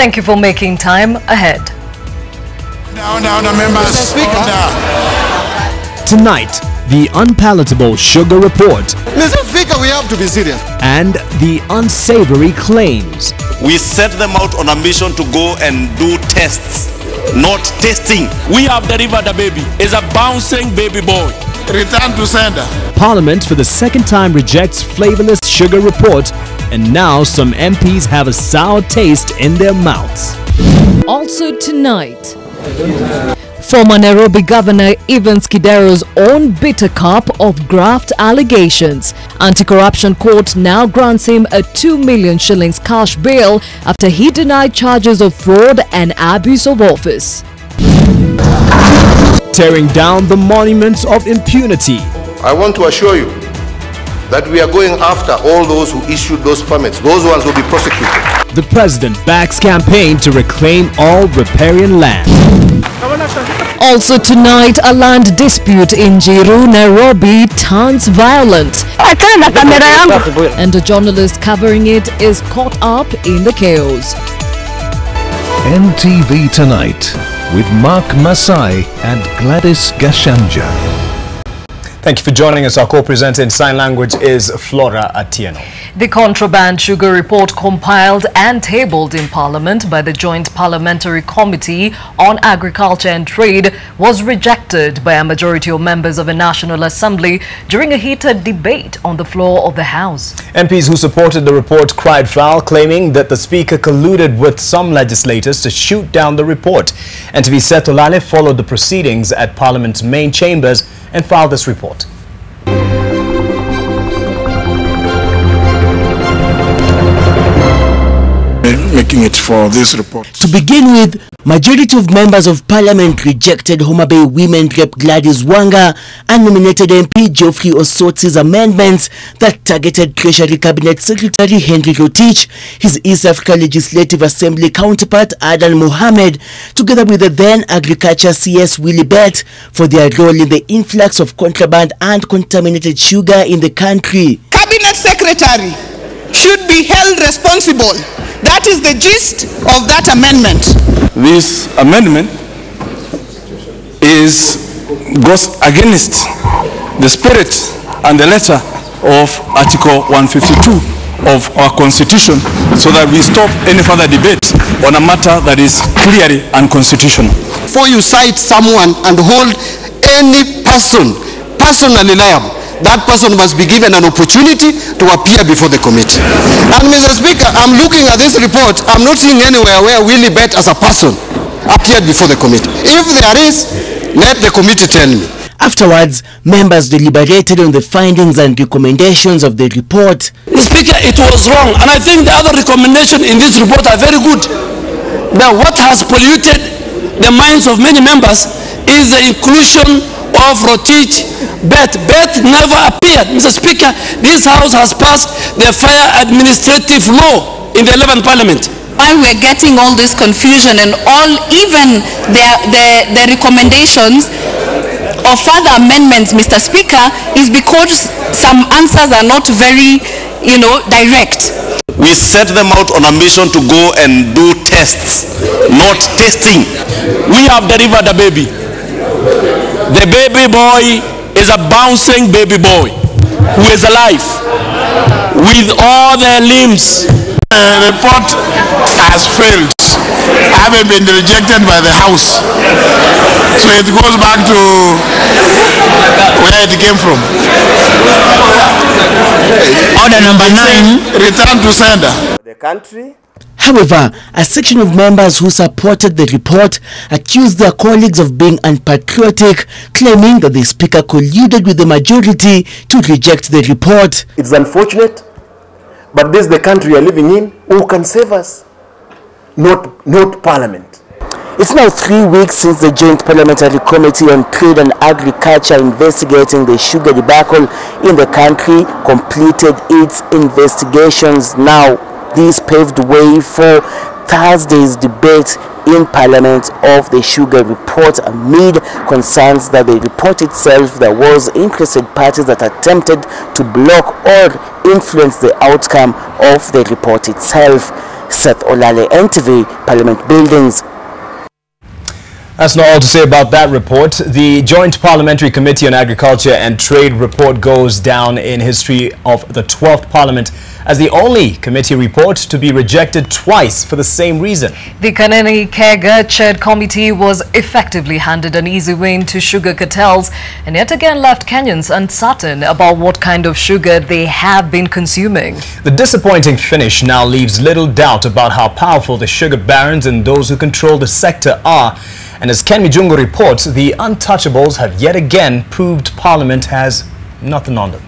Thank you for making time ahead. Now, members. Tonight, the unpalatable sugar report. Mr. Speaker, we have to be serious. And the unsavory claims. We set them out on a mission to go and do tests, not testing. We have delivered a baby. It's a bouncing baby boy. Return to sender. Parliament for the second time rejects flavorless sugar report, and now some MPs have a sour taste in their mouths. Also tonight, former Nairobi Governor Evans Kidero's own bitter cup of graft allegations. Anti-corruption court now grants him a 2 million shillings cash bail after he denied charges of fraud and abuse of office. Tearing down the monuments of impunity. I want to assure you that we are going after all those who issued those permits. Those ones will be prosecuted. The president backs campaign to reclaim all riparian land. Also tonight, a land dispute in Jiru, Nairobi turns violent. And a journalist covering it is caught up in the chaos. NTV Tonight with Masai and Gladys Gachanja. Thank you for joining us. Our co-presenter in sign language is Flora Atieno. The contraband sugar report compiled and tabled in Parliament by the Joint Parliamentary Committee on Agriculture and Trade was rejected by a majority of members of the National Assembly during a heated debate on the floor of the House. MPs who supported the report cried foul, claiming that the Speaker colluded with some legislators to shoot down the report. NTV Setolale followed the proceedings at Parliament's main chambers and filed this report. Making it for this report. To begin with, majority of members of Parliament rejected Homa Bay Women Rep Gladys Wanga and nominated MP Geoffrey Osoti's amendments that targeted Treasury Cabinet Secretary Henry Rotich, his East Africa Legislative Assembly counterpart Adan Mohamed, together with the then Agriculture CS Willie Bett, for their role in the influx of contraband and contaminated sugar in the country. Cabinet Secretary should be held responsible. That is the gist of that amendment. This amendment goes against the spirit and the letter of Article 152 of our Constitution, so that we stop any further debate on a matter that is clearly unconstitutional. Before you cite someone and hold any person personally liable, that person must be given an opportunity to appear before the committee. And Mr. Speaker, I'm looking at this report. I'm not seeing anywhere where Willie Bett as a person appeared before the committee. If there is, let the committee tell me. Afterwards, members deliberated on the findings and recommendations of the report. Mr. Speaker, it was wrong, and I think the other recommendations in this report are very good. Now, what has polluted the minds of many members is the inclusion of Rotich. Bett never appeared. Mr. Speaker, this House has passed the Fire Administrative Law in the 11th Parliament. Why we're getting all this confusion and even the recommendations of further amendments, Mr. Speaker, is because some answers are not very, direct. We set them out on a mission to go and do tests, not testing. We have delivered a baby. The baby boy is a bouncing baby boy who is alive with all their limbs. The report has failed, having been rejected by the House. So it goes back to where it came from. Order number 9. Return to sender. The country. However, a section of members who supported the report accused their colleagues of being unpatriotic, claiming that the Speaker colluded with the majority to reject the report. It's unfortunate, but this is the country we are living in. Who can save us? Not Parliament. It's now 3 weeks since the Joint Parliamentary Committee on Trade and Agriculture investigating the sugar debacle in the country completed its investigations. Now, this paved way for Thursday's debate in Parliament of the sugar report amid concerns that the report itself, there was interested parties that attempted to block or influence the outcome of the report itself. Seth Olale, NTV, Parliament Buildings. That's not all to say about that report. The Joint Parliamentary Committee on Agriculture and Trade report goes down in history of the 12th Parliament as the only committee report to be rejected twice for the same reason. The Kaneni Kega-chaired committee was effectively handed an easy win to sugar cartels and yet again left Kenyans uncertain about what kind of sugar they have been consuming. The disappointing finish now leaves little doubt about how powerful the sugar barons and those who control the sector are. And as Ken Mijungo reports, the untouchables have yet again proved Parliament has nothing on them.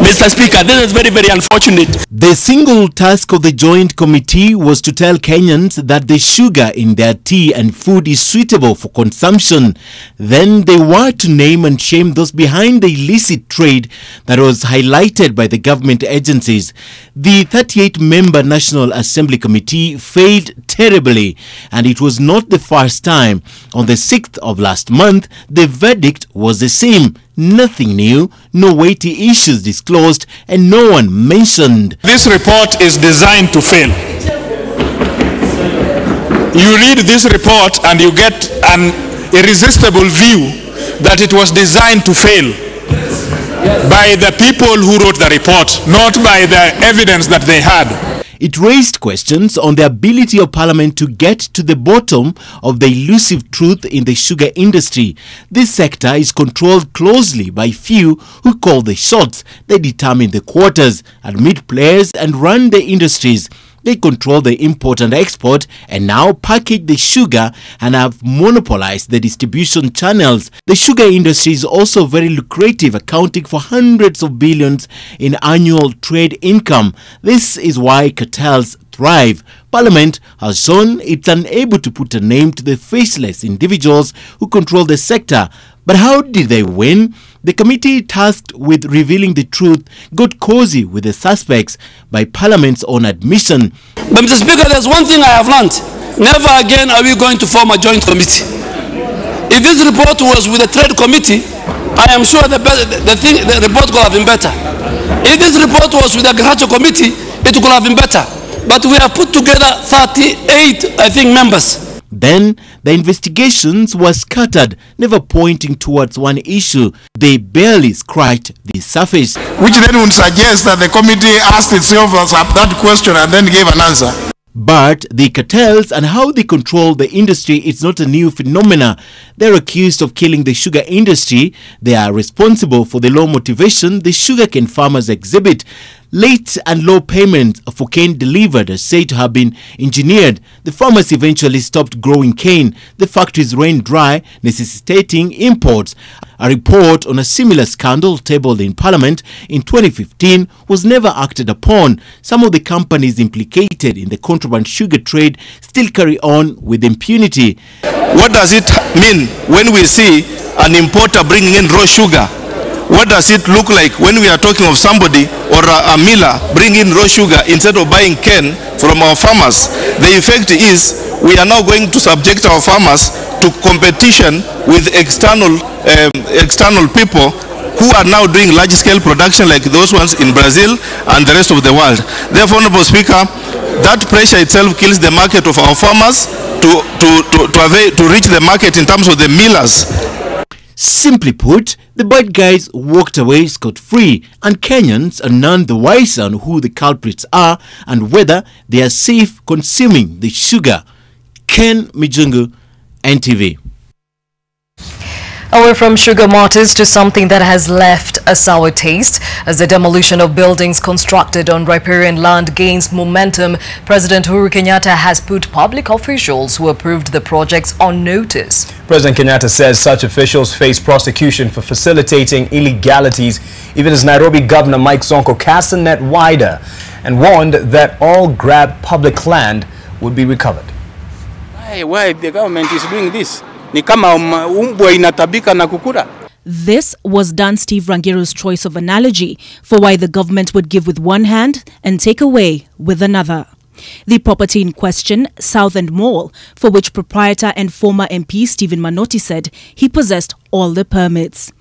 Mr. Speaker, this is very, very unfortunate. The single task of the Joint Committee was to tell Kenyans that the sugar in their tea and food is suitable for consumption. Then they were to name and shame those behind the illicit trade that was highlighted by the government agencies. The 38-member National Assembly Committee failed terribly, and it was not the first time. On the 6th of last month, the verdict was the same. Nothing new, no weighty issues disclosed, and no one mentioned. This report is designed to fail. You read this report and you get an irresistible view that it was designed to fail by the people who wrote the report, not by the evidence that they had. It raised questions on the ability of Parliament to get to the bottom of the elusive truth in the sugar industry. This sector is controlled closely by few who call the shots. They determine the quotas, admit players and run the industries. They control the import and export and now package the sugar and have monopolized the distribution channels. The sugar industry is also very lucrative, accounting for hundreds of billions in annual trade income. This is why cartels thrive. Parliament has shown it's unable to put a name to the faceless individuals who control the sector. But how did they win? The committee tasked with revealing the truth got cozy with the suspects by Parliament's own admission. But Mr. Speaker, there's one thing I have learned. Never again are we going to form a joint committee. If this report was with the trade committee, I am sure the report could have been better. If this report was with the agriculture committee, it could have been better. But we have put together 38, I think, members. Then the investigations were scattered, never pointing towards one issue. They barely scratched the surface. Which then would suggest that the committee asked itself that question and then gave an answer. But the cartels and how they control the industry is not a new phenomena. They're accused of killing the sugar industry. They are responsible for the low motivation the sugarcane farmers exhibit. Late and low payments for cane delivered are said to have been engineered. The farmers eventually stopped growing cane. The factories ran dry, necessitating imports. A report on a similar scandal tabled in Parliament in 2015 was never acted upon. Some of the companies implicated in the contraband sugar trade still carry on with impunity. What does it mean when we see an importer bringing in raw sugar? What does it look like when we are talking of somebody or a miller bringing raw sugar instead of buying cane from our farmers? The effect is we are now going to subject our farmers to competition with external people who are now doing large-scale production like those ones in Brazil and the rest of the world. Therefore, Honorable Speaker, that pressure itself kills the market of our farmers to reach the market in terms of the millers. Simply put, the bad guys walked away scot-free, and Kenyans are none the wiser on who the culprits are and whether they are safe consuming the sugar. Ken Mijungu, NTV. Away from sugar martyrs to something that has left a sour taste. As the demolition of buildings constructed on riparian land gains momentum, President Uhuru Kenyatta has put public officials who approved the projects on notice. President Kenyatta says such officials face prosecution for facilitating illegalities, even as Nairobi Governor Mike Sonko cast a net wider and warned that all grabbed public land would be recovered. Why the government is doing this? This was Dan Steve Rangiro's choice of analogy for why the government would give with one hand and take away with another. The property in question, Southend Mall, for which proprietor and former MP Stephen Manoti said he possessed all the permits.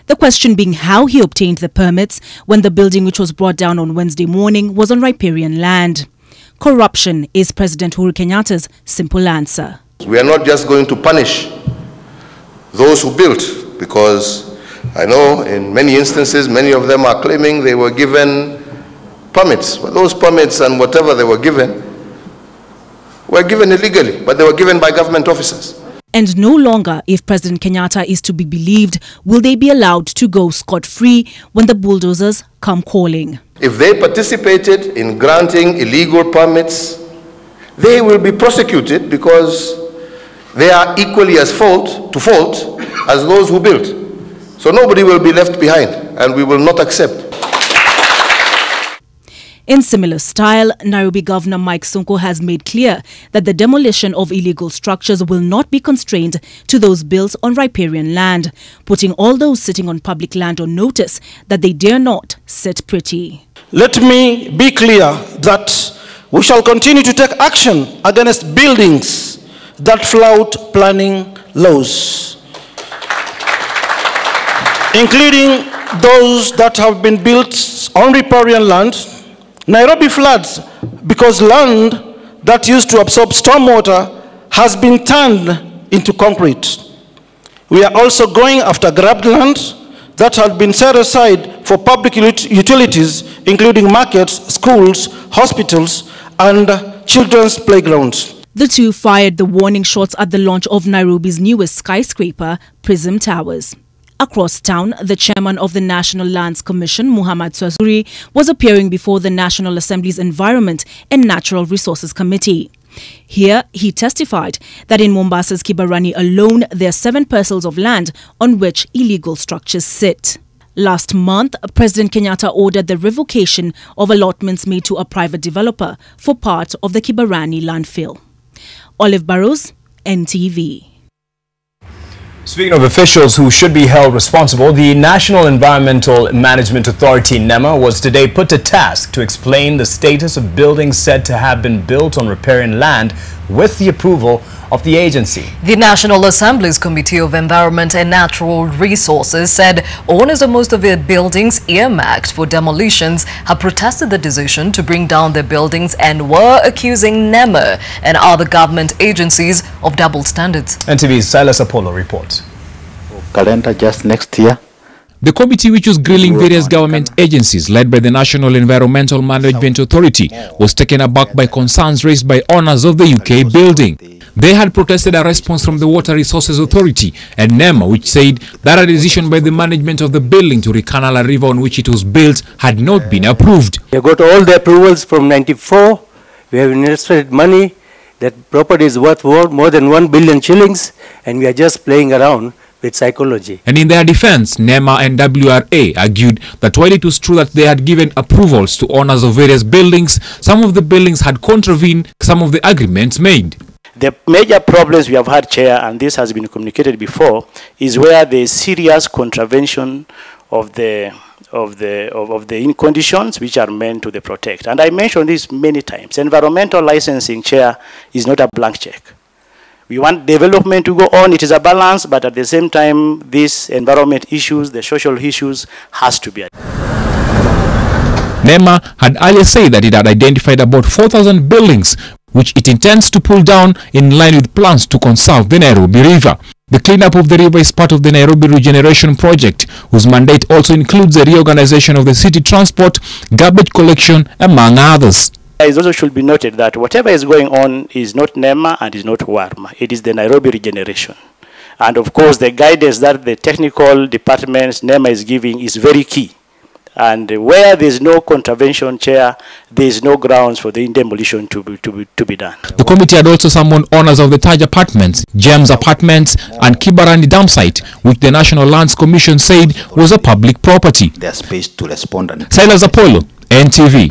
The question being how he obtained the permits when the building which was brought down on Wednesday morning was on riparian land. corruption is President Uhuru Kenyatta's simple answer. We are not just going to punish those who built, because I know in many instances, many of them are claiming they were given permits. But those permits and whatever they were given illegally, but they were given by government officers. And no longer, if President Kenyatta is to be believed, will they be allowed to go scot-free when the bulldozers come calling. If they participated in granting illegal permits, they will be prosecuted because they are equally as to fault as those who built. So nobody will be left behind, and we will not accept. In similar style, Nairobi Governor Mike Sonko has made clear that the demolition of illegal structures will not be constrained to those built on riparian land, putting all those sitting on public land on notice that they dare not sit pretty. Let me be clear that we shall continue to take action against buildings that flout planning laws, including those that have been built on riparian land. Nairobi floods because land that used to absorb stormwater has been turned into concrete. We are also going after grabbed land that has been set aside for public utilities, including markets, schools, hospitals, and children's playgrounds. The two fired the warning shots at the launch of Nairobi's newest skyscraper, Prism Towers. Across town, the chairman of the National Lands Commission, Muhammad Swazuri, was appearing before the National Assembly's Environment and Natural Resources Committee. Here, he testified that in Mombasa's Kibarani alone, there are 7 parcels of land on which illegal structures sit. Last month, President Kenyatta ordered the revocation of allotments made to a private developer for part of the Kibarani landfill. Olive Burrows, NTV. Speaking of officials who should be held responsible, the National Environmental Management Authority, NEMA, was today put to task to explain the status of buildings said to have been built on riparian land with the approval of the agency. The National Assembly's Committee of Environment and Natural Resources said owners of most of their buildings earmarked for demolitions have protested the decision to bring down their buildings and were accusing NEMA and other government agencies of double standards. NTV's Silas Apollo reports. Calendar just next year. The committee, which was grilling various government agencies led by the National Environmental Management Authority, was taken aback by concerns raised by owners of the UK building. They had protested a response from the Water Resources Authority and NEMA, which said that a decision by the management of the building to recanal a river on which it was built had not been approved. We got all the approvals from '94. We have invested money. That property is worth more than 1 billion shillings, and we are just playing around with psychology. And in their defense, NEMA and WRA argued that while it was true that they had given approvals to owners of various buildings, some of the buildings had contravened some of the agreements made. The major problems we have had, Chair, and this has been communicated before, is where there is serious contravention of the conditions which are meant to protect. And I mentioned this many times. Environmental licensing, Chair, is not a blank check. We want development to go on. It is a balance, but at the same time, these environment issues, the social issues, has to be addressed. NEMA had earlier said that it had identified about 4,000 buildings which it intends to pull down in line with plans to conserve the Nairobi River. The cleanup of the river is part of the Nairobi Regeneration Project, whose mandate also includes the reorganization of the city transport, garbage collection, among others. It also should be noted that whatever is going on is not NEMA and is not WARMA. It is the Nairobi Regeneration. And of course, the guidance that the technical departments NEMA is giving is very key. And where there is no contravention, Chair, there is no grounds for the demolition to be done. The committee had also summoned owners of the Taj Apartments, James Apartments, and Kibarani Dam site, which the National Lands Commission said was a public property. There's space to respond. Silas Apollo, NTV.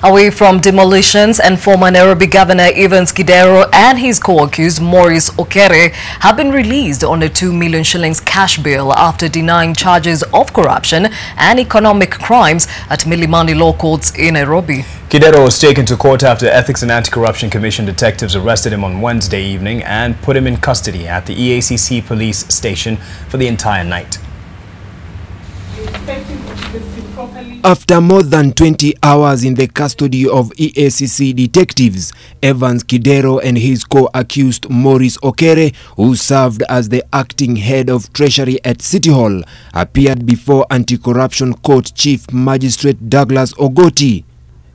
Away from demolitions, and former Nairobi Governor Evans Kidero and his co-accused Maurice Okere have been released on a 2 million shillings cash bail after denying charges of corruption and economic crimes at Milimani Law Courts in Nairobi. Kidero was taken to court after Ethics and Anti-Corruption Commission detectives arrested him on Wednesday evening and put him in custody at the EACC police station for the entire night. After more than 20 hours in the custody of EACC detectives, Evans Kidero and his co-accused Maurice Okere, who served as the acting head of Treasury at City Hall, appeared before Anti-Corruption Court Chief Magistrate Douglas Ogoti.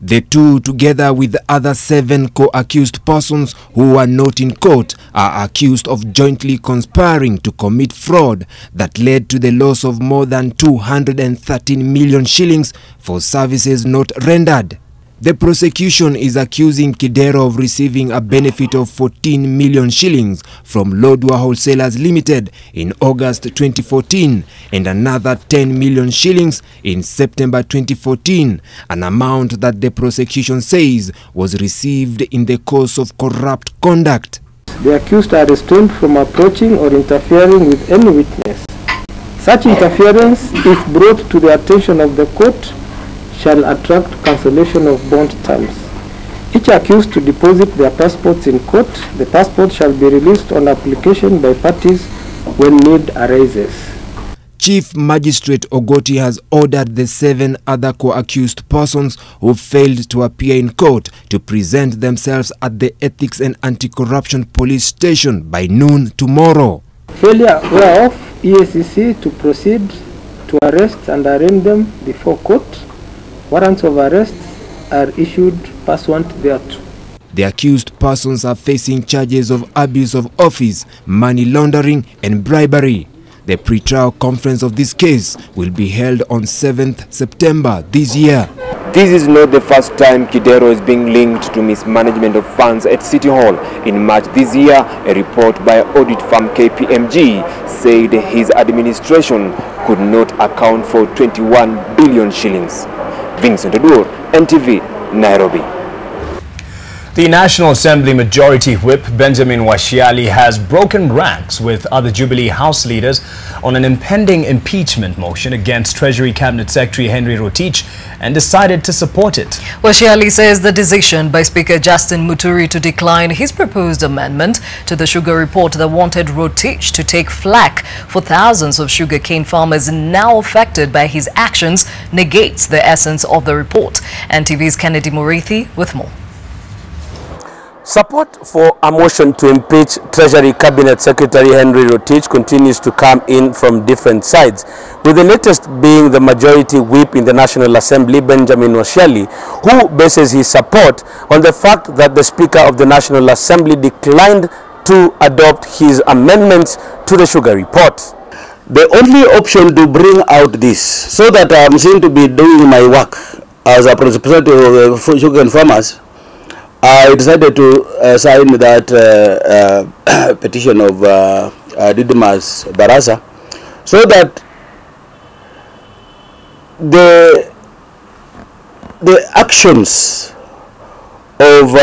The two, together with the other 7 co-accused persons who were not in court, are accused of jointly conspiring to commit fraud that led to the loss of more than 213 million shillings for services not rendered. The prosecution is accusing Kidero of receiving a benefit of 14 million shillings from Lodwar Wholesalers Limited in August 2014 and another 10 million shillings in September 2014, an amount that the prosecution says was received in the course of corrupt conduct. The accused are restrained from approaching or interfering with any witness. Such interference, if brought to the attention of the court, shall attract cancellation of bond terms. Each accused to deposit their passports in court. The passport shall be released on application by parties when need arises. Chief Magistrate Ogoti has ordered the 7 other co-accused persons who failed to appear in court to present themselves at the Ethics and Anti-Corruption Police Station by noon tomorrow. Failure whereof, EACC to proceed to arrest and arraign them before court. Warrants of arrest are issued pursuant thereto. The accused persons are facing charges of abuse of office, money laundering and bribery. The pre-trial conference of this case will be held on 7th September this year. This is not the first time Kidero is being linked to mismanagement of funds at City Hall. In March this year, a report by audit firm KPMG said his administration could not account for 21 billion shillings. Vincent Odur, NTV, Nairobi. The National Assembly Majority Whip Benjamin Washiali has broken ranks with other Jubilee House leaders on an impending impeachment motion against Treasury Cabinet Secretary Henry Rotich and decided to support it. Washiali says the decision by Speaker Justin Muturi to decline his proposed amendment to the sugar report that wanted Rotich to take flak for thousands of sugarcane farmers now affected by his actions negates the essence of the report. NTV's Kennedy Murithi with more. Support for a motion to impeach Treasury Cabinet Secretary Henry Rotich continues to come in from different sides, with the latest being the Majority Whip in the National Assembly, Benjamin Washiali, who bases his support on the fact that the Speaker of the National Assembly declined to adopt his amendments to the sugar report. The only option to bring out this, so that I am seen to be doing my work as a representative of the sugar farmers, I decided to sign that petition of Didymus Barasa, so that the actions of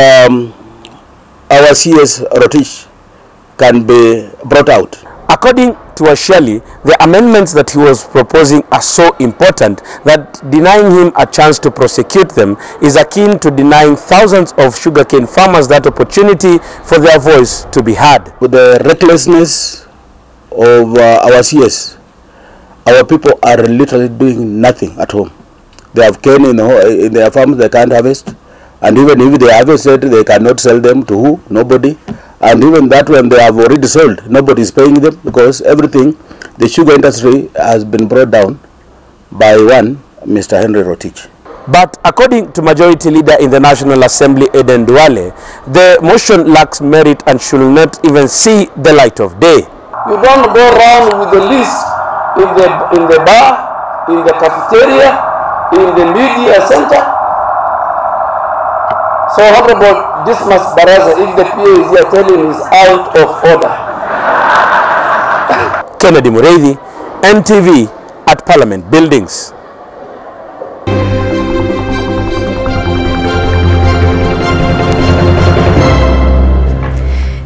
our CS Rotich can be brought out. According to Washiali, the amendments that he was proposing are so important that denying him a chance to prosecute them is akin to denying thousands of sugarcane farmers that opportunity for their voice to be heard. With the recklessness of our CS, our people are literally doing nothing at home. They have cane in their farms, they can't harvest, and even if they harvested, they cannot sell them to who? Nobody. And even that when they have already sold, nobody is paying them, because everything, the sugar industry has been brought down by one Mr. Henry Rotich. But according to Majority Leader in the National Assembly, Eden Duale, the motion lacks merit and should not even see the light of day. You don't go around with the list in the bar, in the cafeteria, in the media center. So Honorable Didymus Barasa, if the PA is here telling is out of order. Kennedy Murithi, NTV at Parliament Buildings.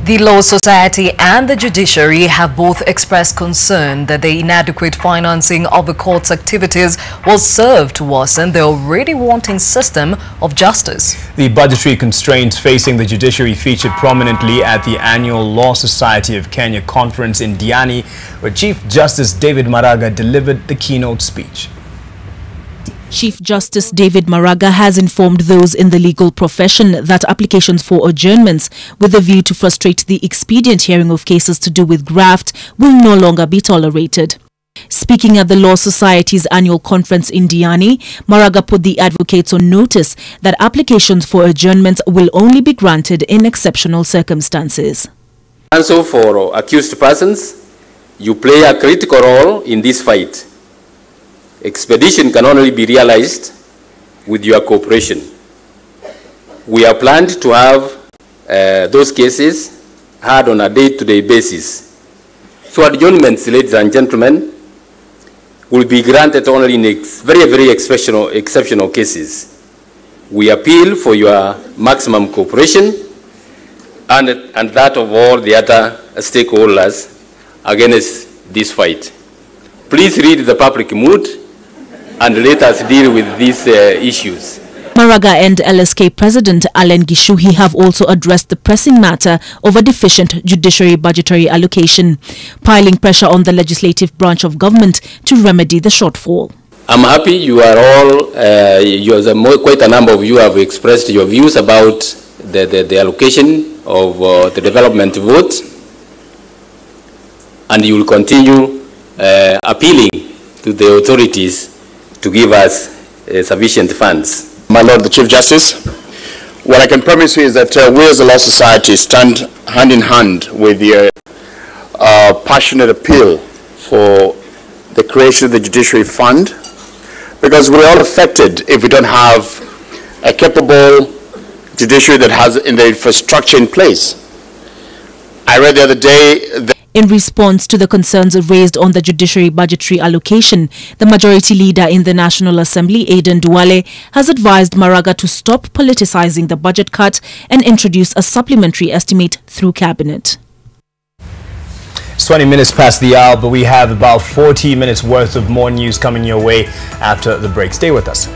The Law Society and the Judiciary have both expressed concern that the inadequate financing of the court's activities will serve to worsen the already wanting system of justice. The budgetary constraints facing the judiciary featured prominently at the annual Law Society of Kenya conference in Diani, where Chief Justice David Maraga delivered the keynote speech. Chief Justice David Maraga has informed those in the legal profession that applications for adjournments with a view to frustrate the expedient hearing of cases to do with graft will no longer be tolerated. Speaking at the Law Society's annual conference in Diani, Maraga put the advocates on notice that applications for adjournment will only be granted in exceptional circumstances. Also, for accused persons, you play a critical role in this fight. Expedition can only be realized with your cooperation. We are planned to have those cases heard on a day-to-day basis. So adjournments, ladies and gentlemen, will be granted only in very exceptional cases. We appeal for your maximum cooperation and that of all the other stakeholders against this fight. Please read the public mood and let us deal with these issues. Maraga and LSK President Allen Gishuhi have also addressed the pressing matter of a deficient judiciary budgetary allocation, piling pressure on the legislative branch of government to remedy the shortfall. I'm happy you are all, quite a number of you have expressed your views about the allocation of the development vote, and you will continue appealing to the authorities to give us sufficient funds. My Lord the Chief Justice, what I can promise you is that we as a Law Society stand hand in hand with your passionate appeal for the creation of the Judiciary Fund, because we're all affected if we don't have a capable judiciary that has the infrastructure in place. I read the other day that in response to the concerns raised on the judiciary budgetary allocation, the majority leader in the National Assembly, Aden Duale, has advised Maraga to stop politicizing the budget cut and introduce a supplementary estimate through cabinet. It's 20 minutes past the hour, but we have about 40 minutes worth of more news coming your way after the break. Stay with us.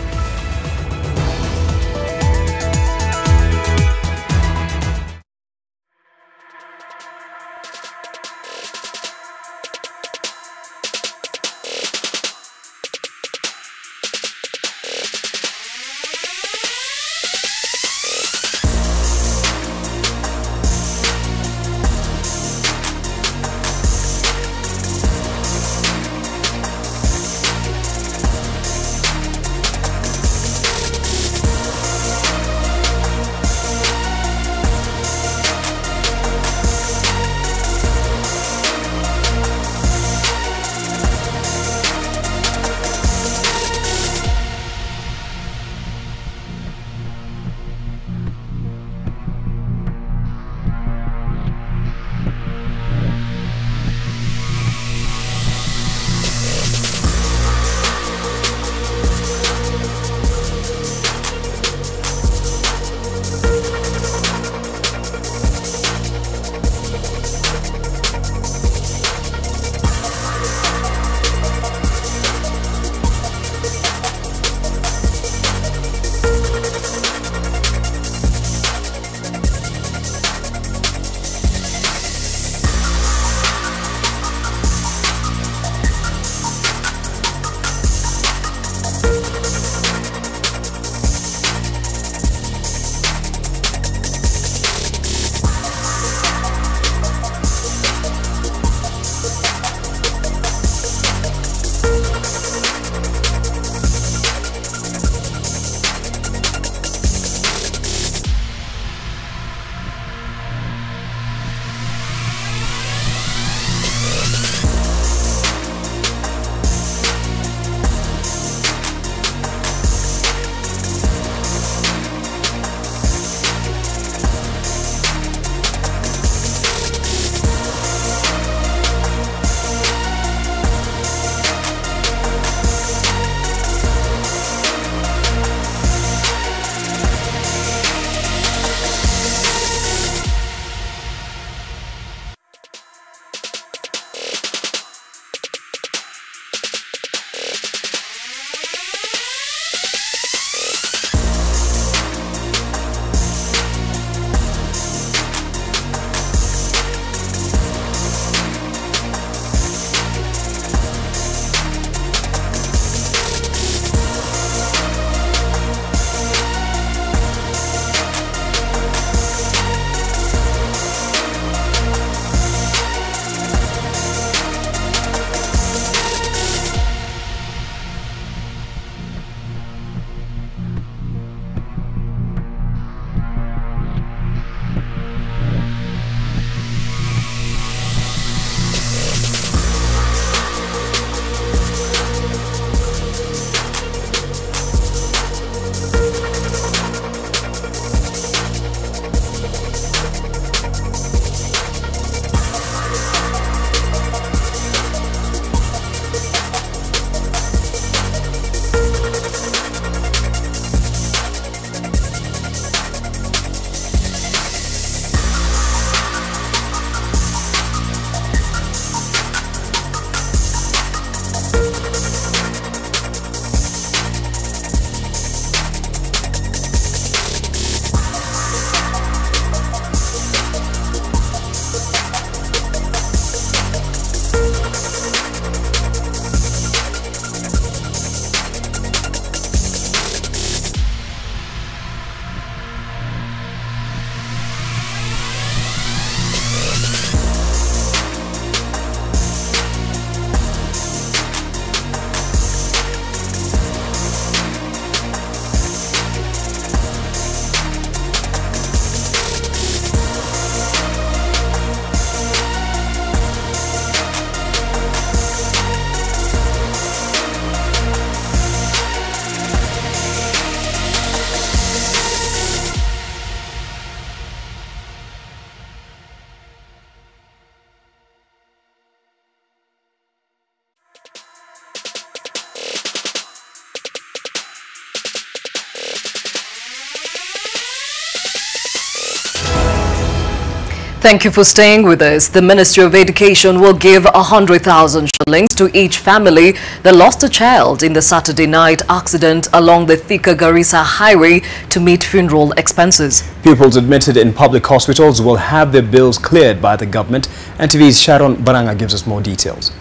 Thank you for staying with us. The Ministry of Education will give 100,000 shillings to each family that lost a child in the Saturday night accident along the Thika-Garissa highway to meet funeral expenses. Pupils admitted in public hospitals will have their bills cleared by the government. NTV's Sharon Baranga gives us more details.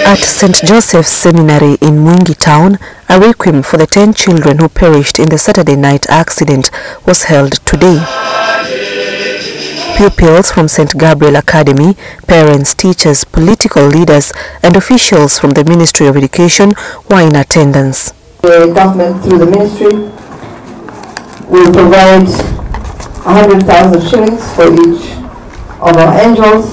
At St. Joseph's Seminary in Mwingi town, a requiem for the 10 children who perished in the Saturday night accident was held today. Pupils from St. Gabriel Academy, parents, teachers, political leaders and officials from the Ministry of Education were in attendance. The government through the ministry will provide 100,000 shillings for each of our angels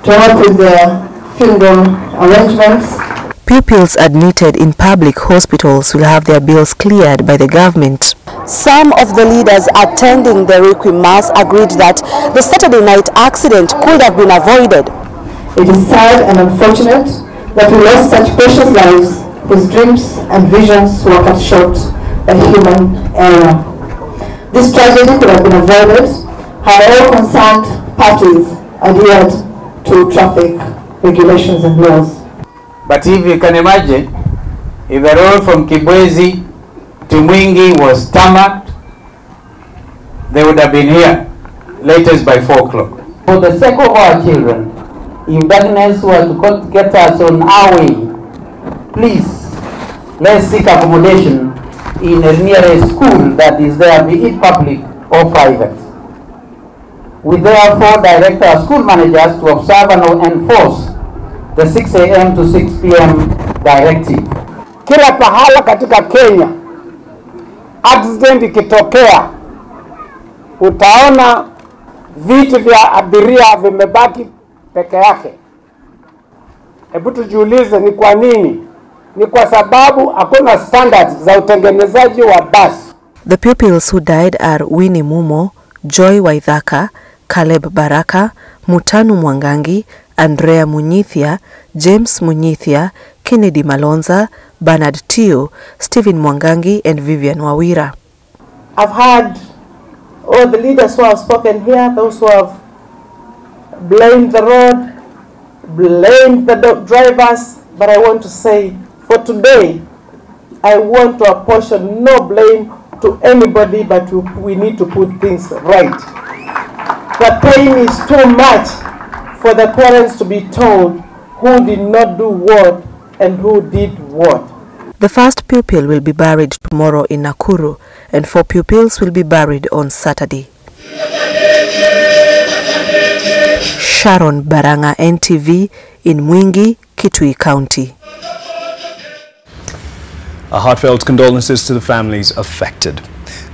to help with their funeral arrangements. Pupils admitted in public hospitals will have their bills cleared by the government. Some of the leaders attending the Requiem Mass agreed that the Saturday night accident could have been avoided. It is sad and unfortunate that we lost such precious lives whose dreams and visions were cut short by human error. This tragedy could have been avoided had all concerned parties adhered to traffic regulations and laws. But if you can imagine, if the road from Kibwezi to Mwingi was tarmacked, they would have been here latest by 4 o'clock. For the sake of our children, if darkness were to get us on our way, please, let's seek accommodation in a nearest school that is there, be it public or private. We therefore direct our school managers to observe and enforce the 6 a.m. to 6 p.m. directive. Kila pahala katika Kenya, accident ikitokea, utaona viti vya abiria vimebaki peke yake. Hebu tujiulize ni kwa nini? Ni kwa sababu hakuna standards za utengenezaji wa basi. The pupils who died are Winnie Mumo, Joy Waithaka, Caleb Baraka, Mutanu Mwangangi, Andrea Munyithia, James Munyithia, Kennedy Malonza, Bernard Tio, Stephen Mwangangi and Vivian Wawira. I've heard all the leaders who have spoken here, those who have blamed the road, blamed the drivers, but I want to say for today, I want to apportion no blame to anybody, but we need to put things right. The pain is too much for the parents to be told who did not do what and who did what. The first pupil will be buried tomorrow in Nakuru and 4 pupils will be buried on Saturday. Sharon Baranga, NTV in Mwingi, Kitui County. Our heartfelt condolences to the families affected.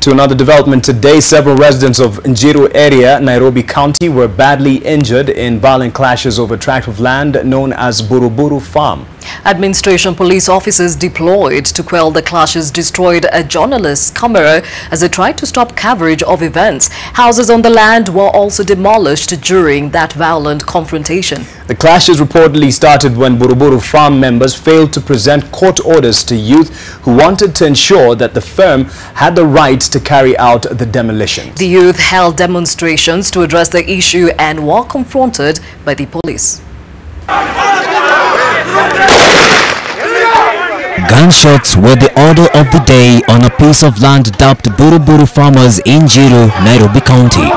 To another development today, several residents of Njiru area, Nairobi County, were badly injured in violent clashes over a tract of land known as Buruburu Farm. Administration police officers deployed to quell the clashes destroyed a journalist's camera as they tried to stop coverage of events. Houses on the land were also demolished during that violent confrontation. The clashes reportedly started when Buruburu Farm members failed to present court orders to youth who wanted to ensure that the firm had the right to carry out the demolitions. The youth held demonstrations to address the issue and were confronted by the police. Gunshots were the order of the day on a piece of land dubbed Buruburu Farmers in Njiru, Nairobi County.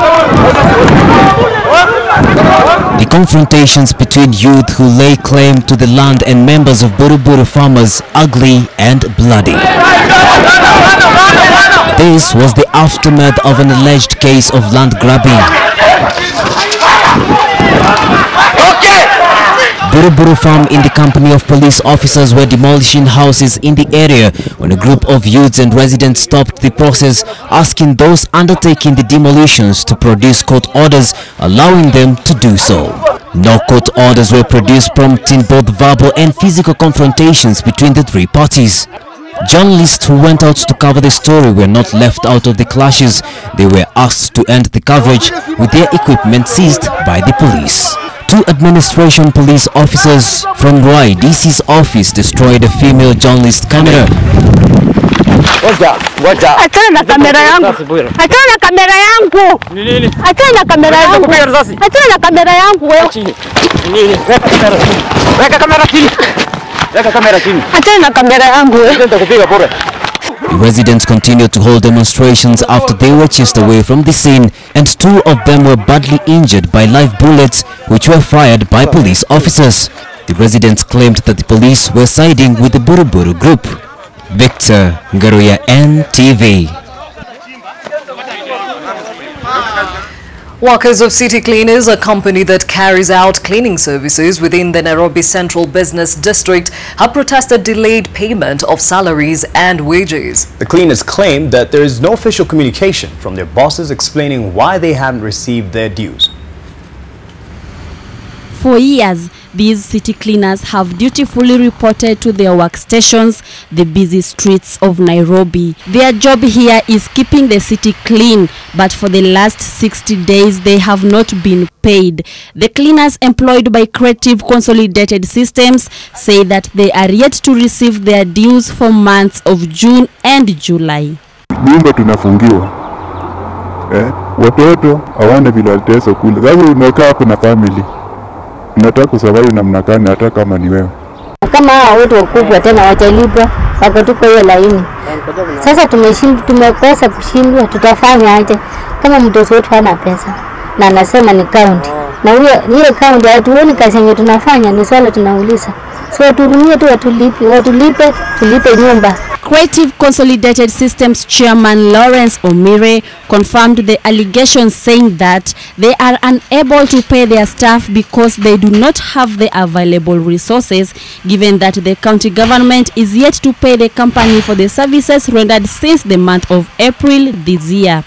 The confrontations between youth who lay claim to the land and members of Buruburu Farmers ugly and bloody. This was the aftermath of an alleged case of land grabbing. Buruburu Farm in the company of police officers were demolishing houses in the area when a group of youths and residents stopped the process, asking those undertaking the demolitions to produce court orders, allowing them to do so. No court orders were produced, prompting both verbal and physical confrontations between the 3 parties. Journalists who went out to cover the story were not left out of the clashes. They were asked to end the coverage with their equipment seized by the police. 2 administration police officers from Roy DC's office destroyed a female journalist camera. Ngoja. Achana na kamera yangu. Achana na kamera yangu. Nini? Achana na kamera yangu. Achana na kamera yangu wewe. Nini? Weka kamera chini. Weka kamera chini. Achana na kamera yangu wewe. Nitakupiga bure. The residents continued to hold demonstrations after they were chased away from the scene, and 2 of them were badly injured by live bullets which were fired by police officers. The residents claimed that the police were siding with the Buruburu group. Victor Ngaruya, NTV. Workers of City Cleaners, a company that carries out cleaning services within the Nairobi Central Business District, have protested delayed payment of salaries and wages. The cleaners claim that there is no official communication from their bosses explaining why they haven't received their dues. For years, these city cleaners have dutifully reported to their workstations the busy streets of Nairobi. Their job here is keeping the city clean, but for the last 60 days they have not been paid. The cleaners employed by Creative Consolidated Systems say that they are yet to receive their dues for months of June and July. Nyumba tunafungiwa. Watoto hawana vile walitesa kule. Sasa unakaa hapo na family. Unataka kusurvive namna gani hata kama ni wewe? Kama hao watu wakubwa tena watalipwa wako tuko hiyo laini. Sasa tumekosa kushindwa, tutafanya aje kama mtoto wetu hana pesa na anasema ni county. Na hiyo county hatuoni kazi yenye tunafanya, ni swala tunauliza. So turumie tu tulipe nyumba. Creative Consolidated Systems Chairman Lawrence Omire confirmed the allegations, saying that they are unable to pay their staff because they do not have the available resources, given that the county government is yet to pay the company for the services rendered since the month of April this year.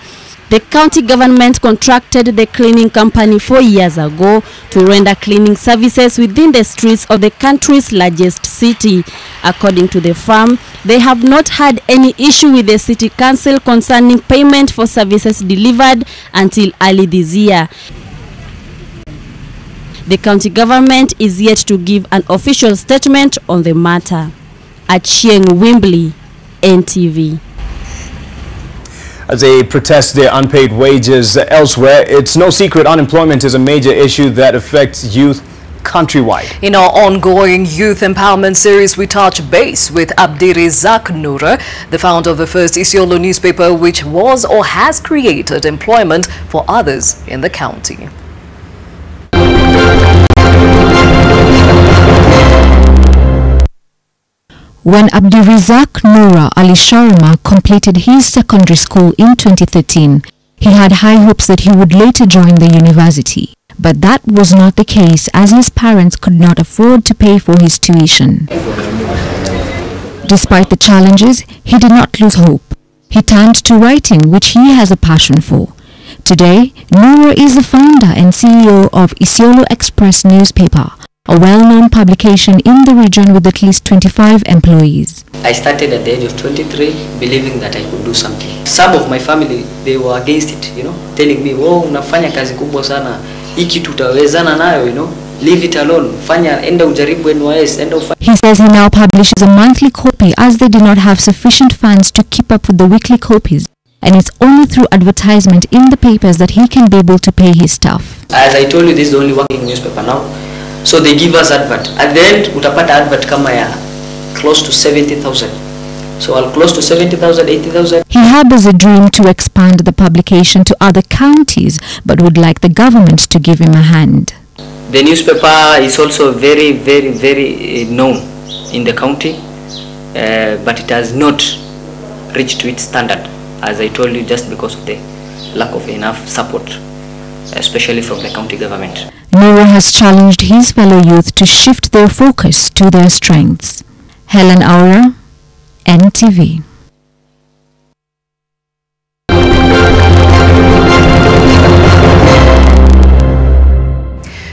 The county government contracted the cleaning company 4 years ago to render cleaning services within the streets of the country's largest city. According to the firm, they have not had any issue with the city council concerning payment for services delivered until early this year. The county government is yet to give an official statement on the matter. Achieng Wimbley, NTV. As they protest their unpaid wages elsewhere, it's no secret unemployment is a major issue that affects youth countrywide. In our ongoing youth empowerment series, we touch base with Abdirizak Noura, the founder of the first Isiolo newspaper, which was or has created employment for others in the county. When Abdirizak Noura Ali Sharma completed his secondary school in 2013, he had high hopes that he would later join the university. But that was not the case, as his parents could not afford to pay for his tuition. Despite the challenges, he did not lose hope. He turned to writing, which he has a passion for. Today, Noura is the founder and CEO of Isiolo Express newspaper, a well-known publication in the region with at least 25 employees. I started at the age of 23, believing that I could do something. Some of my family, they were against it, telling me, "Oh, unafanya kazi kubwa sana. Hiki tutawezana nayo, leave it alone. Fanya, enda ujaribu NYS, enda ufanya." He says he now publishes a monthly copy as they did not have sufficient funds to keep up with the weekly copies. And it's only through advertisement in the papers that he can be able to pay his staff. As I told you, this is the only working newspaper now. So they give us advert. At the end, utapata advert kama ya close to 70,000. So I'll close to 70,000, 80,000. He harbors a dream to expand the publication to other counties, but would like the government to give him a hand. The newspaper is also very, very, very known in the county, but it has not reached to its standard, as I told you, just because of the lack of enough support, especially from the county government. Noura has challenged his fellow youth to shift their focus to their strengths. Helen Aura, NTV.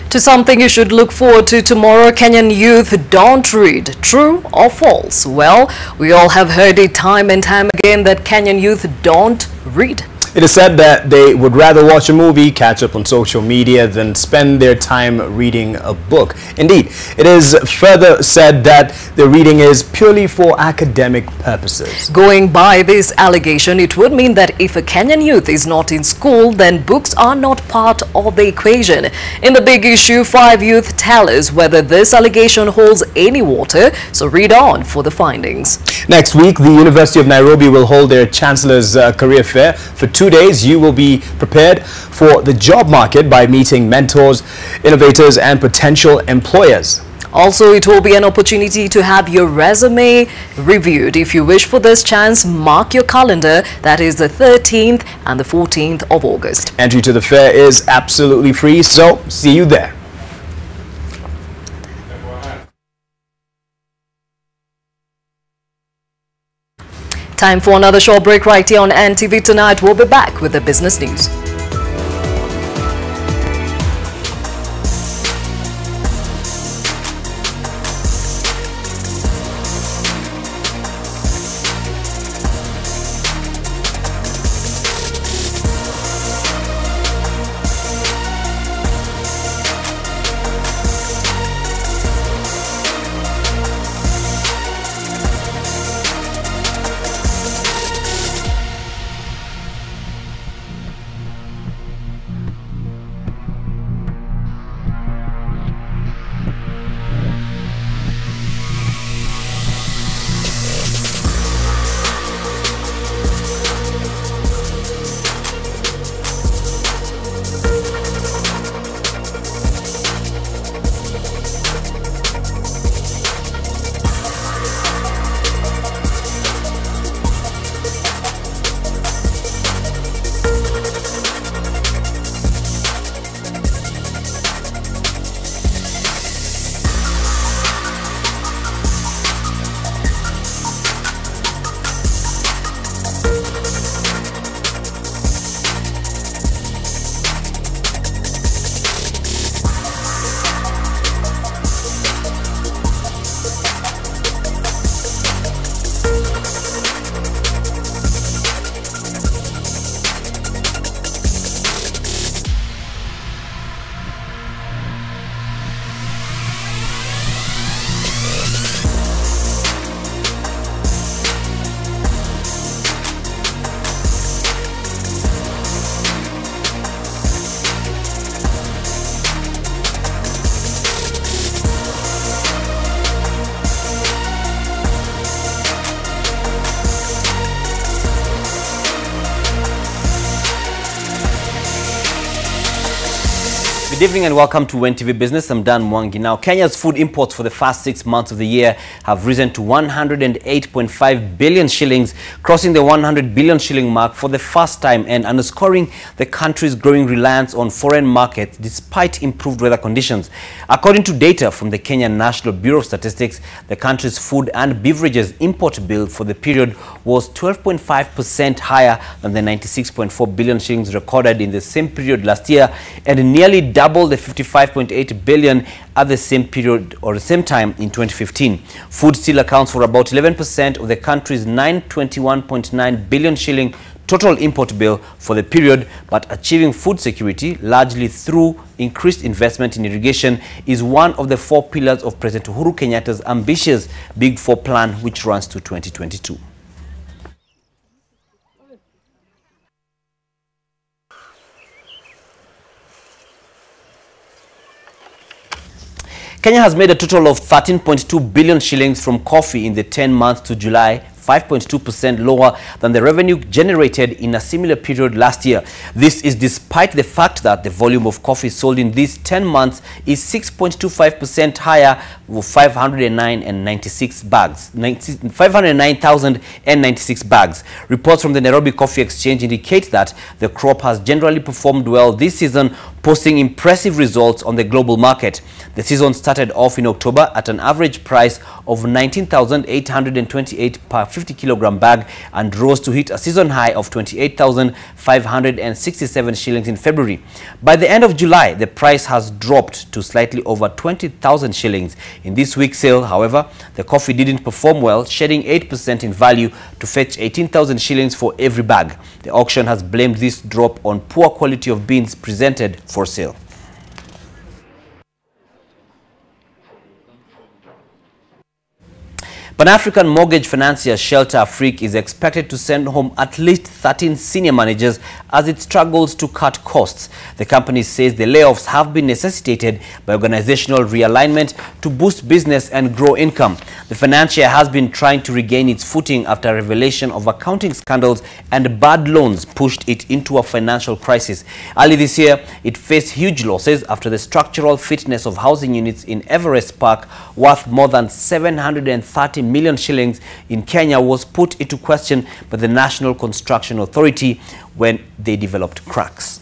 To something you should look forward to tomorrow, Kenyan youth don't read. True or false? Well, we all have heard it time and time again that Kenyan youth don't read. It is said that they would rather watch a movie, catch up on social media than spend their time reading a book. Indeed, it is further said that the reading is purely for academic purposes. Going by this allegation, it would mean that if a Kenyan youth is not in school, then books are not part of the equation. In the big issue, 5 youth tell us whether this allegation holds any water, so read on for the findings. Next week, the University of Nairobi will hold their Chancellor's Career Fair. For 2 days, you will be prepared for the job market by meeting mentors, innovators and potential employers. Also, it will be an opportunity to have your resume reviewed. If you wish for this chance, mark your calendar. That is the 13th and the 14th of August. Entry to the fair is absolutely free, so see you there. Time for another short break right here on NTV Tonight. We'll be back with the business news. Good evening and welcome to NTV Business. I'm Dan Mwangi. Now, Kenya's food imports for the first 6 months of the year have risen to 108.5 billion shillings, crossing the 100 billion shilling mark for the first time and underscoring the country's growing reliance on foreign markets despite improved weather conditions. According to data from the Kenya National Bureau of Statistics, the country's food and beverages import bill for the period was 12.5% higher than the 96.4 billion shillings recorded in the same period last year and nearly double the 55.8 billion at the same period or the same time in 2015. Food still accounts for about 11% of the country's 921.9 billion shilling total import bill for the period, but achieving food security largely through increased investment in irrigation is one of the 4 pillars of President Uhuru Kenyatta's ambitious Big 4 plan, which runs to 2022. Kenya has made a total of 13.2 billion shillings from coffee in the 10 months to July, 5.2% lower than the revenue generated in a similar period last year. This is despite the fact that the volume of coffee sold in these 10 months is 6.25% higher, with 509,096 bags. Reports from the Nairobi Coffee Exchange indicate that the crop has generally performed well this season, posting impressive results on the global market. The season started off in October at an average price of 19,828 per 50 kilogram bag and rose to hit a season high of 28,567 shillings in February. By the end of July, the price has dropped to slightly over 20,000 shillings. In this week's sale, however, the coffee didn't perform well, shedding 8% in value to fetch 18,000 shillings for every bag. The auction has blamed this drop on poor quality of beans presented for sale. Pan-African mortgage financier Shelter Afrique is expected to send home at least 13 senior managers as it struggles to cut costs. The company says the layoffs have been necessitated by organizational realignment to boost business and grow income. The financier has been trying to regain its footing after revelation of accounting scandals and bad loans pushed it into a financial crisis. Early this year, it faced huge losses after the structural fitness of housing units in Everest Park, worth more than 730 million shillings in Kenya, was put into question by the National Construction Authority when they developed cracks.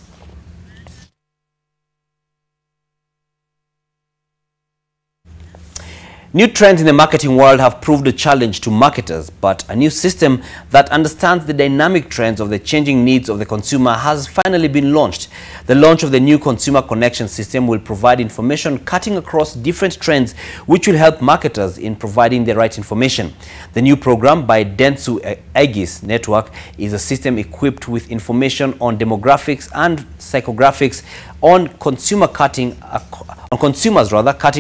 New trends in the marketing world have proved a challenge to marketers, but a new system that understands the dynamic trends of the changing needs of the consumer has finally been launched. The launch of the new consumer connection system will provide information cutting across different trends, which will help marketers in providing the right information. The new program by Dentsu Aegis Network is a system equipped with information on demographics and psychographics on consumers cutting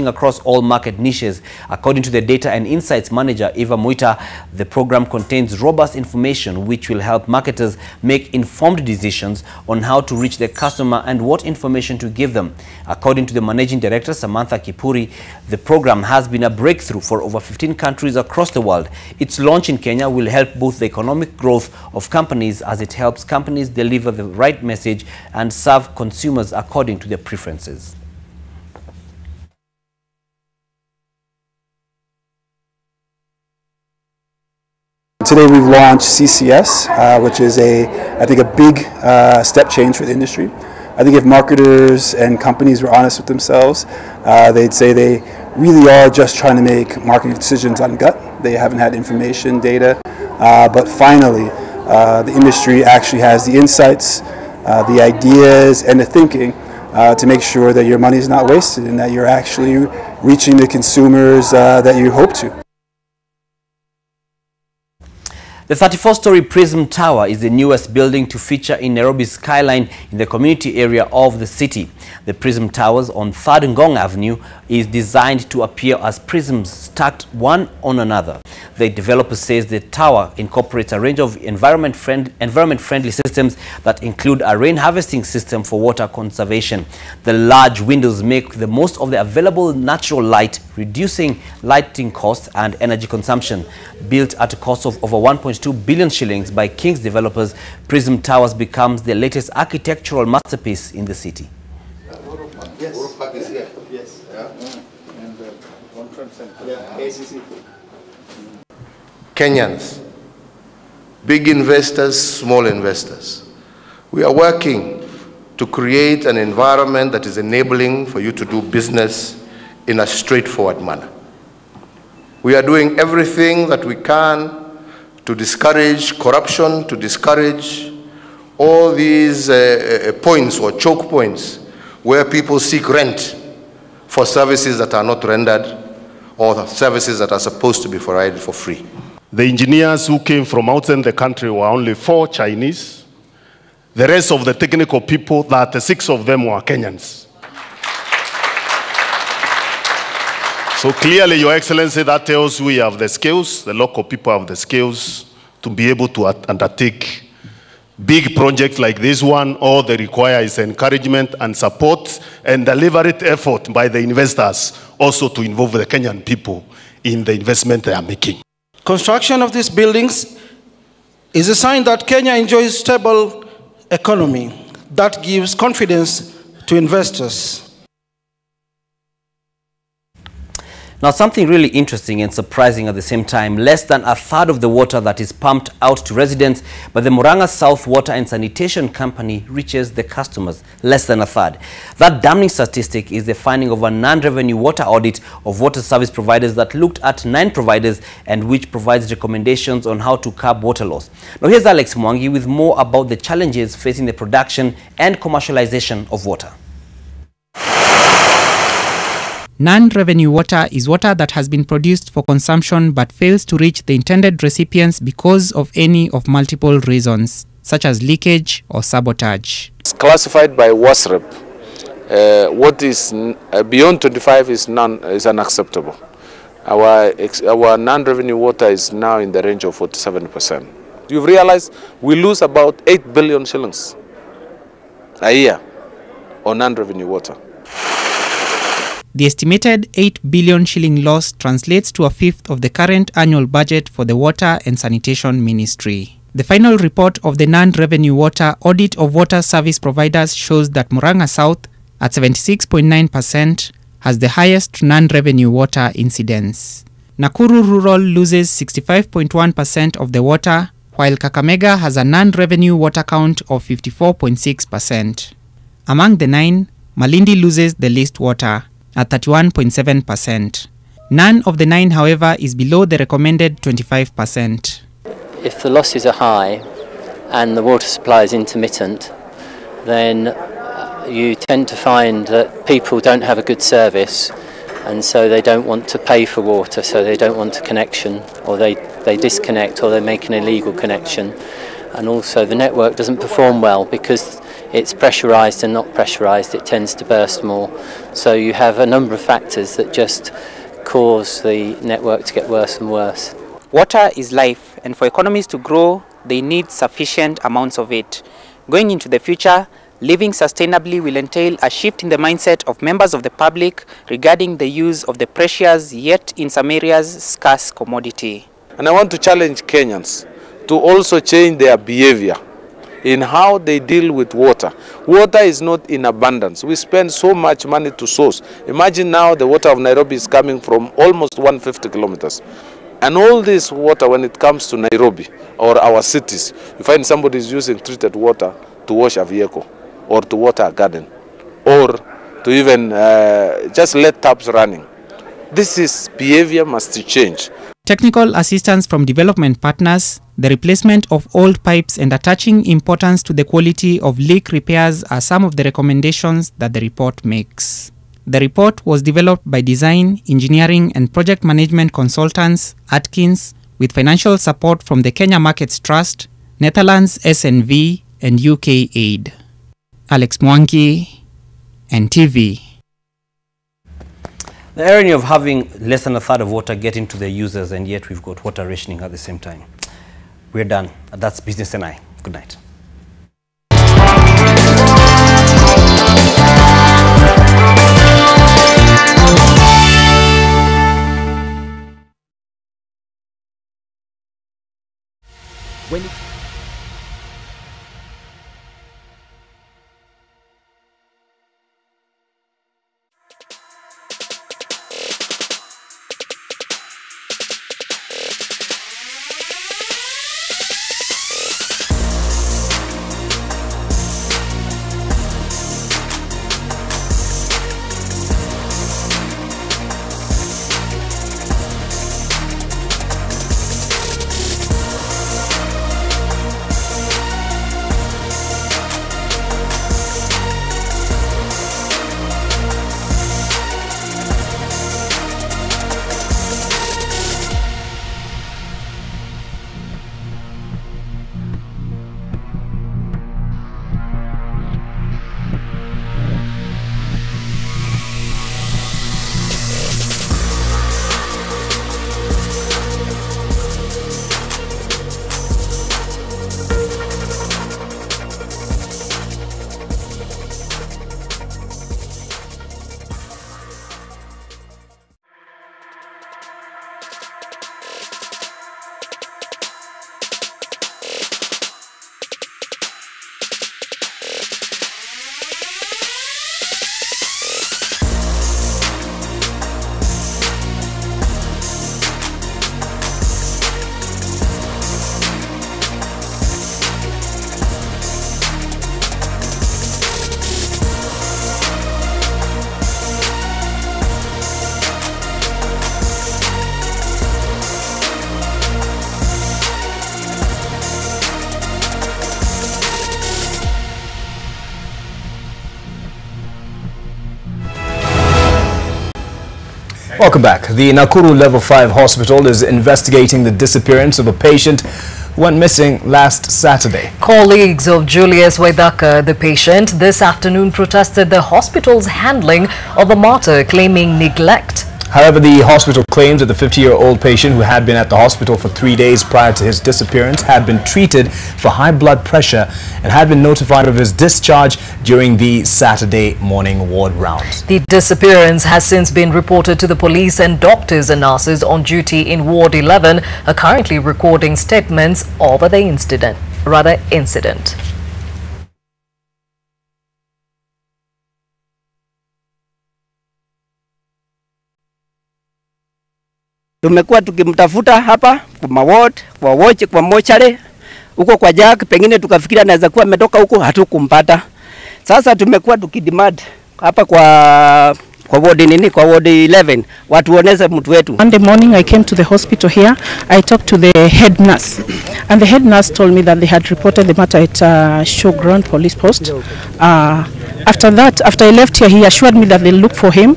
across all market niches. According to the Data and Insights Manager, Eva Muita, the program contains robust information which will help marketers make informed decisions on how to reach the customer and what information to give them. According to the Managing Director, Samantha Kipuri, the program has been a breakthrough for over 15 countries across the world. Its launch in Kenya will help boost the economic growth of companies as it helps companies deliver the right message and serve consumers according to their preferences. Today we've launched CCS, which is I think a big step change for the industry. I think if marketers and companies were honest with themselves, they'd say they really are just trying to make marketing decisions on gut. They haven't had information, data, but finally the industry actually has the insights, the ideas and the thinking to make sure that your money is not wasted and that you're actually reaching the consumers that you hope to. The 34-story Prism Tower is the newest building to feature in Nairobi's skyline in the community area of the city. The Prism Towers on 3rd Ngong Avenue is designed to appear as prisms stacked one on another. The developer says the tower incorporates a range of environment-friendly systems that include a rain harvesting system for water conservation. The large windows make the most of the available natural light, reducing lighting costs and energy consumption. Built at a cost of over 1.2 billion shillings by King's developers, Prism Towers becomes the latest architectural masterpiece in the city. Yes. Is here. Yes. Yeah. And conference center. Yeah. ACC. Kenyans, big investors, small investors, we are working to create an environment that is enabling for you to do business in a straightforward manner. We are doing everything that we can to discourage corruption, to discourage all these points or choke points where people seek rent for services that are not rendered or services that are supposed to be provided for free. The engineers who came from outside the country were only 4 Chinese. The rest of the technical people, 36 of them were Kenyans. So clearly, Your Excellency, that tells we have the skills, the local people have the skills to be able to undertake big projects like this one. All they require is encouragement and support and deliberate effort by the investors also to involve the Kenyan people in the investment they are making. Construction of these buildings is a sign that Kenya enjoys stable economy that gives confidence to investors. Now, something really interesting and surprising at the same time, less than a third of the water that is pumped out to residents by the Murang'a South Water and Sanitation Company reaches the customers. Less than a third. That damning statistic is the finding of a non-revenue water audit of water service providers that looked at 9 providers and which provides recommendations on how to curb water loss. Now, here's Alex Mwangi with more about the challenges facing the production and commercialization of water. Non-revenue water is water that has been produced for consumption but fails to reach the intended recipients because of any of multiple reasons, such as leakage or sabotage. It's classified by WASREP. What is beyond 25 is unacceptable. Our non-revenue water is now in the range of 47%. You've realized we lose about 8 billion shillings a year on non-revenue water. The estimated 8 billion shilling loss translates to a fifth of the current annual budget for the Water and Sanitation Ministry. The final report of the non-revenue water audit of water service providers shows that Murang'a South, at 76.9%, has the highest non-revenue water incidence. Nakuru Rural loses 65.1% of the water, while Kakamega has a non-revenue water count of 54.6%. Among the 9, Malindi loses the least water, at 31.7%. None of the 9, however, is below the recommended 25%. If the losses are high and the water supply is intermittent, then you tend to find that people don't have a good service, and so they don't want to pay for water, so they don't want a connection, or they disconnect, or they make an illegal connection. And also the network doesn't perform well because it's pressurised and not pressurised, it tends to burst more. So you have a number of factors that just cause the network to get worse and worse. Water is life, and for economies to grow, they need sufficient amounts of it. Going into the future, living sustainably will entail a shift in the mindset of members of the public regarding the use of the precious, yet in some areas, scarce commodity. And I want to challenge Kenyans to also change their behavior in how they deal with water. Water is not in abundance. We spend so much money to source. Imagine now the water of Nairobi is coming from almost 150 kilometers. And all this water, when it comes to Nairobi or our cities, you find somebody is using treated water to wash a vehicle or to water a garden or to even just let taps running. This behavior must change. Technical assistance from development partners, the replacement of old pipes, and attaching importance to the quality of leak repairs are some of the recommendations that the report makes. The report was developed by design, engineering and project management consultants, Atkins, with financial support from the Kenya Markets Trust, Netherlands SNV and UK Aid. Alex Mwangi, NTV. The irony of having less than a third of water getting to the users, and yet we've got water rationing at the same time. We're done. That's Business and I. Good night. Welcome back. The Nakuru Level 5 hospital is investigating the disappearance of a patient who went missing last Saturday. Colleagues of Julius Waithaka, the patient, this afternoon protested the hospital's handling of the matter, claiming neglect. However, the hospital claims that the 50-year-old patient who had been at the hospital for 3 days prior to his disappearance had been treated for high blood pressure and had been notified of his discharge during the Saturday morning ward rounds. The disappearance has since been reported to the police, and doctors and nurses on duty in Ward 11 are currently recording statements over the incident. Tumekuwa tukimtafuta hapa kwa maward, kwa watch, kwa mochare, huko kwa Jack, pengine tukafikiria anaweza kuwa ametoka huko, hatukumpata. Sasa tumekuwa tukidemand hapa kwa ward nini, kwa ward 11, watu waoneze mtu wetu. Monday morning I came to the hospital here. I talked to the head nurse, and the head nurse told me that they had reported the matter at Showground police post. After that, after I left here, he assured me that they'll look for him.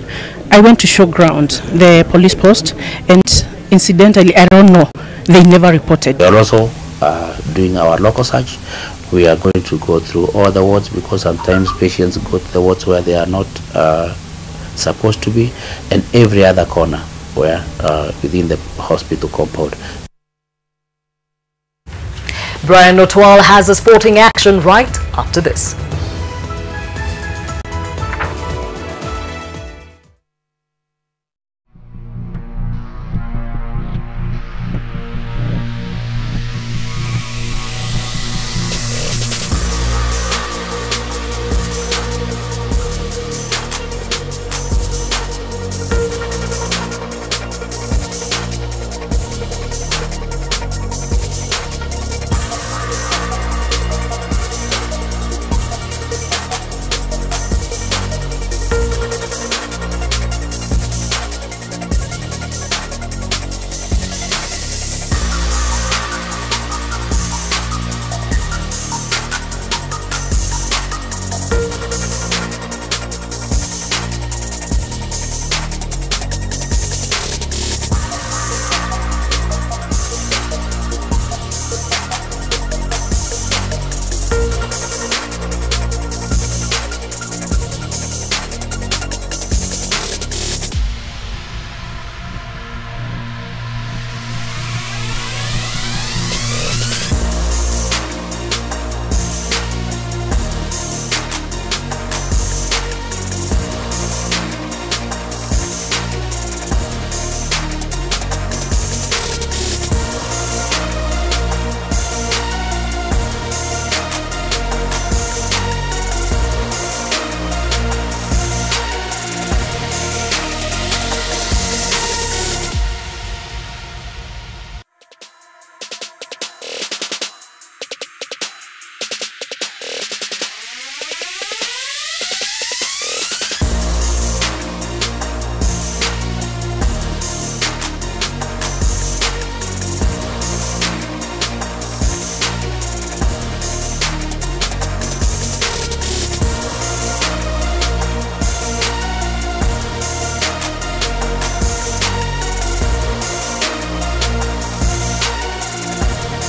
I went to Showground, the police post, and incidentally, I don't know, they never reported. We are also doing our local search. We are going to go through all the wards, because sometimes patients go to the wards where they are not supposed to be, and every other corner where within the hospital compound. Brian Otwal has a sporting action right after this.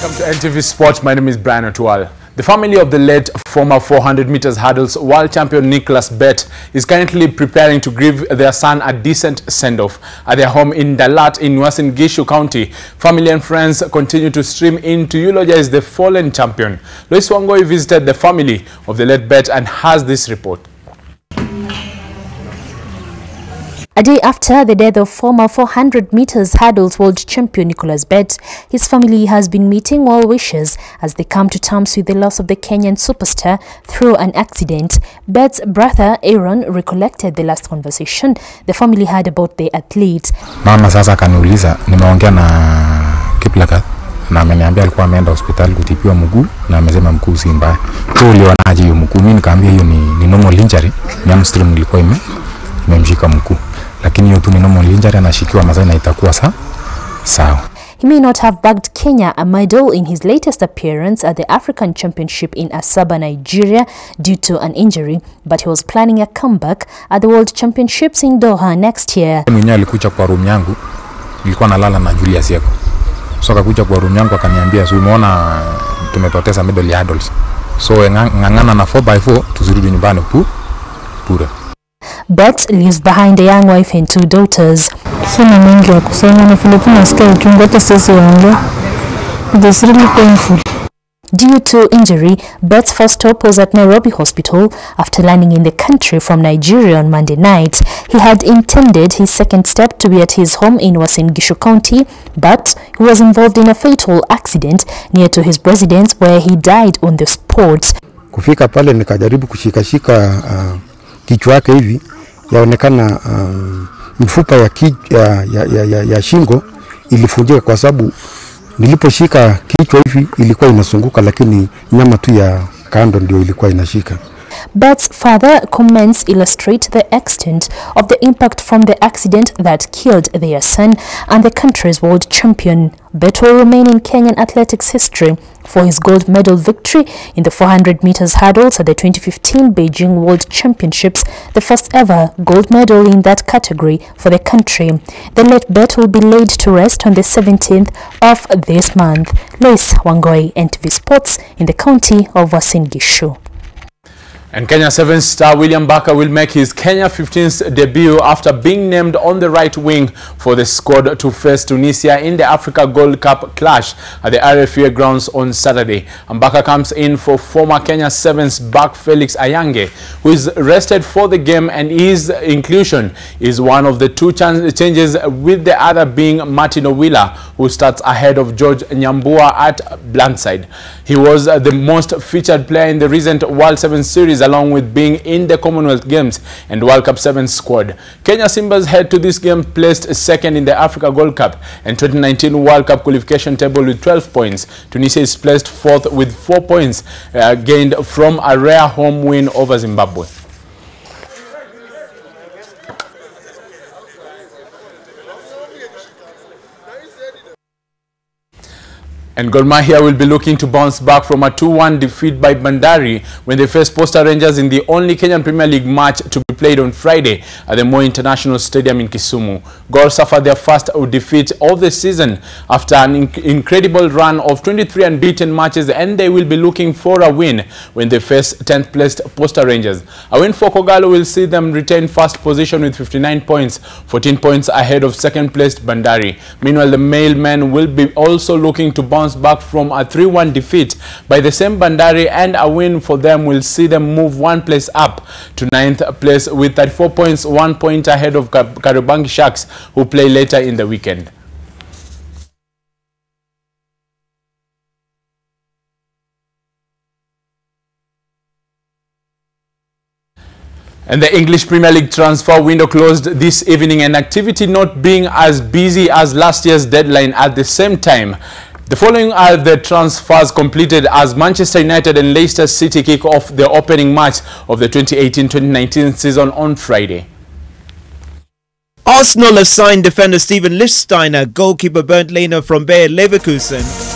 Welcome to NTV Sports. My name is Brian Otwal. The family of the late former 400 meters hurdles world champion Nicholas Bett is currently preparing to give their son a decent send-off at their home in Dalat in Uasin Gishu County. Family and friends continue to stream in to eulogize the fallen champion. Lois Wangoi visited the family of the late Bett and has this report. A day after the death of former 400 meters hurdles world champion Nicholas Bett, his family has been meeting well wishers as they come to terms with the loss of the Kenyan superstar through an accident. Bett's brother Aaron recollected the last conversation the family had about the athlete. Mama sasa kaniuliza, nimeongea na Kiplagat na ameniambia alikuwa ameenda hospitali kutibiwa mguu na amesema mguu si mbaya. Kwa ulionaje hiyo mguu? Mimi nikamwambia hiyo ni normal injury, hamstring ilikuwa imemshika mguu. Lakini hiyo tu ni normal injury, anashikiwa Masai na itakuwa sawa. He may not have bagged Kenya a medal in his latest appearance at the African Championship in Asaba, Nigeria due to an injury, but he was planning a comeback at the World Championships in Doha next year. Mwenye alikuja kwa room yangu, nilikuwa nalala na Julius yako. So akakuja kwa room yangu akaniambia, "So umeona tumepoteza medal ya hurdles. So ngangana na 4x4 tuzirudi nyumbani pure." Bet leaves behind a young wife and 2 daughters. Sina mengi ya kusema, na Filipino nasikia uchungu hata sisi waongea. It is really painful. Due to injury, Bet's first stop was at Nairobi Hospital. After landing in the country from Nigeria on Monday night, he had intended his second step to be at his home in Uasin Gishu County, but he was involved in a fatal accident near to his residence where he died on the spot. Kufika pale nikajaribu kushikashika kichwa yake hivi, yaonekana mfupa ya shingo ilifunjika kwa sababu niliposhika kichwa hivi ilikuwa inasunguka, lakini nyama tu ya kando ndio ilikuwa inashika. Bet's father comments illustrate the extent of the impact from the accident that killed their son and the country's world champion. Bet will remain in Kenyan athletics history for his gold medal victory in the 400 meters hurdles at the 2015 Beijing World Championships, the first ever gold medal in that category for the country. The late Bet will be laid to rest on the 17th of this month. Lois Wangoi, NTV Sports, in the county of Uasin Gishu. And Kenya 7 star William Baka will make his Kenya 15th debut after being named on the right wing for the squad to face Tunisia in the Africa Gold Cup clash at the RFA grounds on Saturday. And Baka comes in for former Kenya 7's back Felix Ayange, who is rested for the game, and his inclusion is one of the 2 changes, with the other being Martin Owila, who starts ahead of George Nyambua at blindside. He was the most featured player in the recent World 7 series, along with being in the Commonwealth Games and World Cup 7 squad. Kenya Simbas head to this game placed second in the Africa Gold Cup and 2019 World Cup qualification table with 12 points. Tunisia is placed 4th with 4 points gained from a rare home win over Zimbabwe. And Gor Mahia will be looking to bounce back from a 2-1 defeat by Bandari when they face Posta Rangers in the only Kenyan Premier League match to be played on Friday at the Moi International Stadium in Kisumu. Gor suffered their first defeat of the season after an incredible run of 23 unbeaten matches, and they will be looking for a win when they face 10th placed Posta Rangers. A win for Kogalo will see them retain first position with 59 points, 14 points ahead of second placed Bandari. Meanwhile, the Mailmen will be also looking to bounce back from a 3-1 defeat by the same Bandari, and a win for them will see them move 1 place up to 9th place with 34 points, 1 point ahead of Kariobangi Sharks, who play later in the weekend. And the English Premier League transfer window closed this evening, and activity not being as busy as last year's deadline. At the same time, the following are the transfers completed as Manchester United and Leicester City kick off the opening match of the 2018-2019 season on Friday. Arsenal have signed defender Steven Lichtsteiner, goalkeeper Bernd Lehner from Bayer Leverkusen,